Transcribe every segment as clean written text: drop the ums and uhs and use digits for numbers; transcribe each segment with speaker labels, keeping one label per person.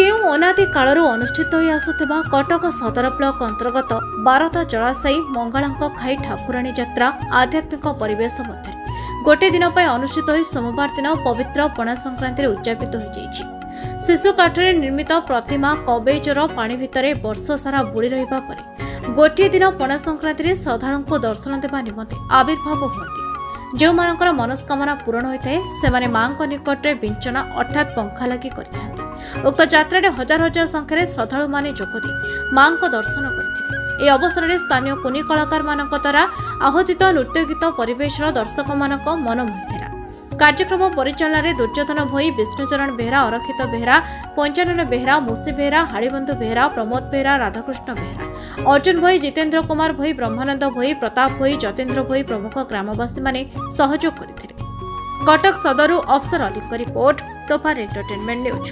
Speaker 1: केउ अनादि कालरू अनुष्ठित होई आसुथिबा कटक सदर ब्लॉक अंतर्गत बारता जलाशयी मंगलांक खाई ठाकुराणी यात्रा आध्यात्मिक परिवेश मध्य गोटे दिन पर अनुष्ठित होई सोमवार दिन पवित्र पणा संक्रांति उद्यापित हो जाइछि। शिशु काठरे निर्मित प्रतिमा कबेजर पानी भितरे वर्ष सारा बुड़ी रहिबा परे गोटे दिन पणा संक्रांति श्रद्धालुओं को दर्शन देवा निमंते आविर्भाव होती। जो मानकर मनस्कामना पूरण होता है से मां निकट में विंचना अर्थात पंखा लगी करते। उक्त यात्रा हजार हजार संख्यार श्रद्धालु माने जोगदे मां दर्शन करते। यह अवसर में स्थानीय कुनी कलाकार मान द्वारा आयोजित नृत्य गीत परिवेश दर्शक मान मन मोहिथिला। कार्यक्रम परिचालन में दुर्योधन भोई, विष्णुचरण बेहरा, अरक्षित बेहरा, पंचानन बेहरा, मुसी बेहरा, हाड़ीबंधु बेहरा, प्रमोद बेहरा, राधाकृष्ण बेहरा, अर्जुन भोई, जितेन्द्र कुमार भोई, ब्रह्मानंद भोई, प्रताप भोई, जतेन्द्र भोई प्रमुख ग्रामवासी माने सहयोग करथिले। कटक सदरु अफसर अली का रिपोर्ट, तोफान एंटरटेनमेंट न्यूज।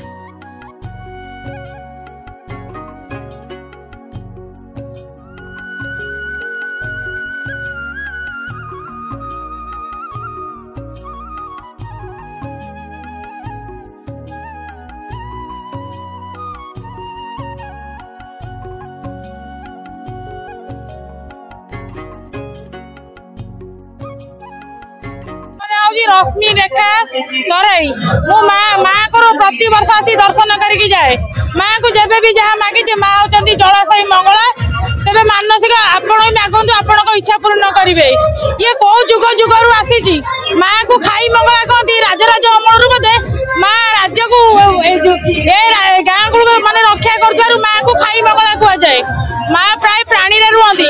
Speaker 2: रश्मि रेखा तराई मो माँ को प्रति वर्ष आसी दर्शन करके जाए। माँ को जब भी जहाँ मागिचे माँ होती जलाशय मंगला तेरे मानसिक आपण मागंतु आपण इच्छा पूर्ण करेंगे। ये कौ जुग जुगर आसी माँ को खाई मंगला कहती राजराज अमल बोधे माँ राज्य को गाँ को माने रक्षा कर माँ को खाई मंगला कहुए। माँ प्राय प्राणी रुहती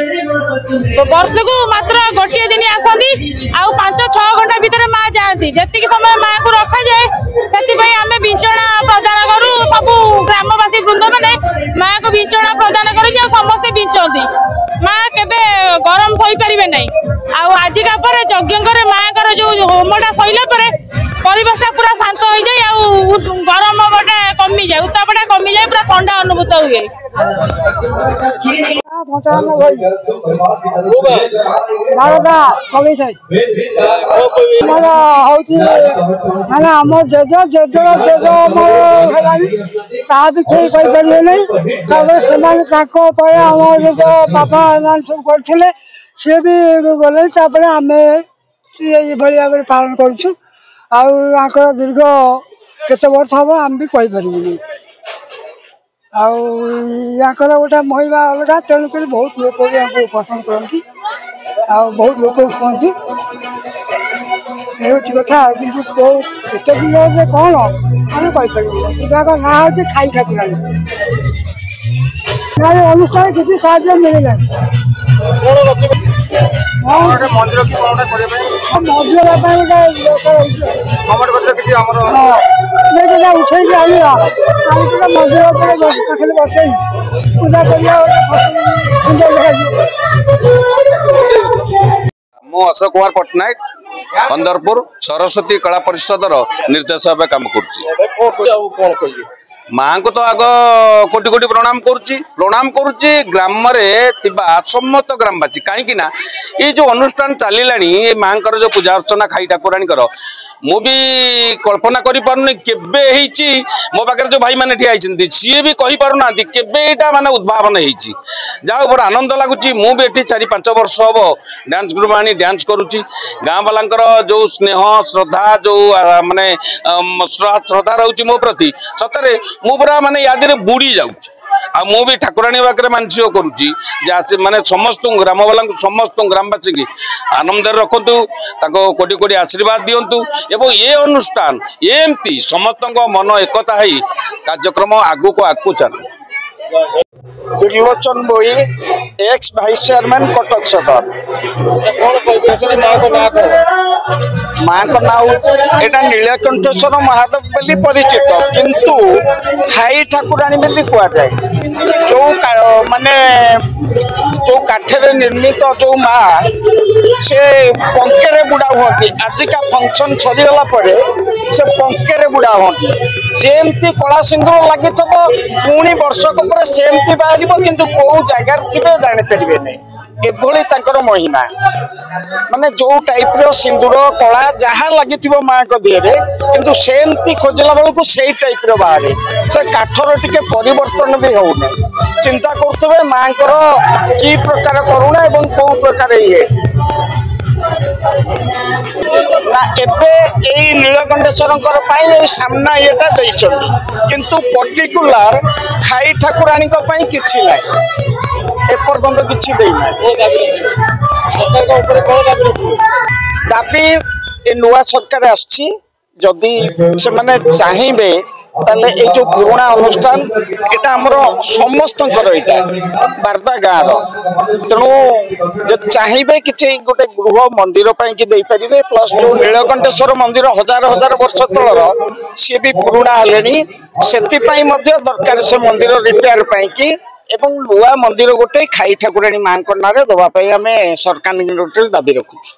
Speaker 2: वर्ष को मात्र गोटे दिन आसती आउ 5-6 घंटा भितर माँ जाती। जी समय माँ को रखा जाए से आम विंचना प्रदान करूँ। सब ग्रामवासी वृंद मैंने माँ को विंचना प्रदान कर समस्ते विंचती। माँ केबे गरम सही पारे ना आजिका पर यज्ञ माँ जो होमटा सैला परिवेश पूरा शांत हो जाए गरम हवाटा कमी जाए उत्तापटा कमी जाए पूरा ठंडा अनुभूत हुए।
Speaker 3: आम जेज जेज जेज भी कहीं कहीपर नहीं आम जेज बापा एम सब करते सी भी गले आम ये भाव में पालन करुँ। आकर दीर्घ केते वर्ष हम आम भी कहीपर नहीं आकर गोटे महिला अलग तेणुक बहुत लोग पसंद करती बहुत लोग कहती ये कथा कि केते दिन कौन आम कहीपर ना हूँ खाई ठाकुराणी अनुष्ठान किसी साहय मिलना उठे मंदिर पाखे बसई पूजा कर
Speaker 4: मु अशोक कुमार पट्टनायक अंदरपुर सरस्वती कला परिषद निर्देश भाव काम कर माँ को तो आग कोटि कोटि प्रणाम करुच्ची ग्राम समस्त ग्रामवासी कहीं ये जो अनुष्ठान चलिलानी माँ जो पूजा अर्चना खाई ठाकुराणी मु भी कल्पना करि पारुनी केबे हेची मो पाखे जो भाई मैंने ठिया सी भी कही पारना केबे एटा माने उद्भावन हेची जा ऊपर आनंद लगुच। मु भी एठी 4-5 वर्ष हम डांस ग्रुप आनी डांस करुच्ची गाँ वालांकर जो स्नेह श्रद्धा जो माने श्रद्धा रोचे मो प्रति सतरे मु पूरा माने याद बुड़ी जाऊँ। आ मु भी ठाकुराणी पाखे मानसिक करुच्ची माने समस्त ग्राम वाला समस्त ग्रामवासी की आनंद रखतु कोटि कोटि आशीर्वाद दिंतु एवं ये अनुष्ठान एमती समस्त मन एकता है कार्यक्रम आगु को आगु चल।
Speaker 5: त्रिलोचन भोई एक्स भाइस चेयरमैन कटक सदर माँ का ना यहाँ नीलकंठेश्वर महादेव बोली परिचित किंतु खाई ठाकुराणी बोली कहुए जो माने जो काठरे निर्मित जो माँ से पंखे बुड़ा हुई आजिका फंक्शन सरीगला से पंखे बुड़ा हुई सेमती कला सिंदूर लगी पुणी वर्षक सेमती बाहर किंतु कौ जगार थे जापर नहीं एभली तांकर महिमा माने जो टाइप रो सिंदूर कला जहाँ लगी माँ को दिए किंतु सेमती खोजला बेलू से टाइप रो बाहर से काठर टिके परिवर्तन भी होने चिंता करते माँ की प्रकार करुणा एवं कौ प्रकार ये ना एबे नीलकंठेश्वर सामना येटा किंतु पर्टिकुलर खाई ठाकुराणी किछि ना एपर्यंत किछि दाबी ए नुआ सरकार आछि जदि से माने चाहिए ताले ए जो पुराना अनुष्ठान एटा हमर समस्त बारदा गाँव तेणु चाहिए कि गोटे गृह मंदिर कि दे पारे प्लस जो नीलकंठेश्वर मंदिर हजार हजार वर्ष तलर सी भी पुराना हेले से दरकार से मंदिर रिपेयर कि एवं नुआ मंदिर गोटे खाई ठाकुराणी माँ ना दवाई आम सरकार दाबी रखुଛୁ।